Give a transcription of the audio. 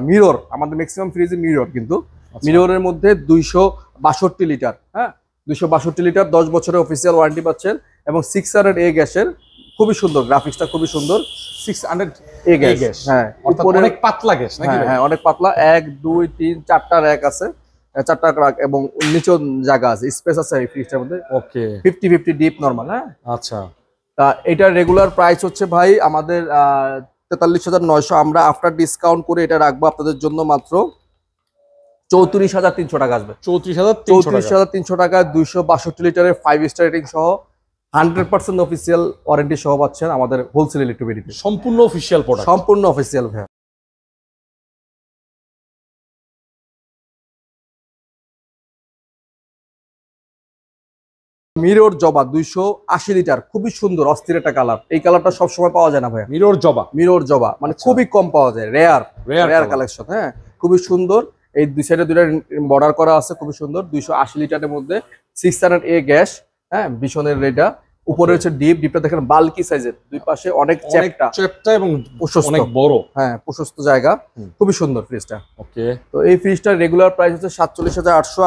Mirror আমাদের maximum ফ্রিজে mirror, কিন্তু মিররের মধ্যে 262 লিটার, হ্যাঁ 262 লিটার, 10 বছরের অফিসিয়াল ওয়ারেন্টি পাচ্ছেন। এবং 600A গ্যাসের, খুবই সুন্দর গ্রাফিক্সটা, খুবই সুন্দর। 600A গ্যাস, হ্যাঁ অনেক পাতলা গ্যাস নাকি? হ্যাঁ অনেক পাতলা। 1 2 3 4টা র‍্যাক আছে, 4টা র‍্যাক, এবং নিচেও জায়গা আছে, স্পেস আছে এই ফ্রিজটার মধ্যে। ওকে, 50-50 ডিপ নরমাল। হ্যাঁ আচ্ছা, তা এটার রেগুলার প্রাইস হচ্ছে ভাই আমাদের 43,900। আমরা আফটার ডিসকাউন্ট করে এটা রাখবো আপনাদের জন্য মাত্র 34,300 টাকা আসবে। 34,300 টাকা। 262 লিটারের 5 স্টার রেটিং সহ 100% অফিসিয়াল ওয়ারেন্টি সহ পাচ্ছেন আমাদের হোলসেল ইলেকট্রিবিলিটি। সম্পূর্ণ অফিসিয়াল প্রোডাক্ট, সম্পূর্ণ অফিসিয়াল ভাই। মিরর জবা 280 লিটার, খুবই সুন্দর অস্থির একটা কালার। এই কালারটা সবসময় পাওয়া যায় না ভাই। মিরর জবা মানে খুবই কম পাওয়া যায়, রেয়ার কালেকশন। হ্যাঁ খুবই সুন্দর। এই দুই সাইডে দুইটা বর্ডার করা আছে, খুবই সুন্দর। 280 লিটারের মধ্যে 600A গ্যাস। হ্যাঁ ভীষণের রেটা। উপরে হচ্ছে ডিপটা দেখেন বাল্কি সাইজের, দুই পাশে অনেক চ্যাপ্টা এবং অনেক বড়, হ্যাঁ প্রশস্ত জায়গা, খুবই সুন্দর ফ্রিজটা। ওকে, তো এই ফ্রিজটার রেগুলার প্রাইস হচ্ছে 47,800।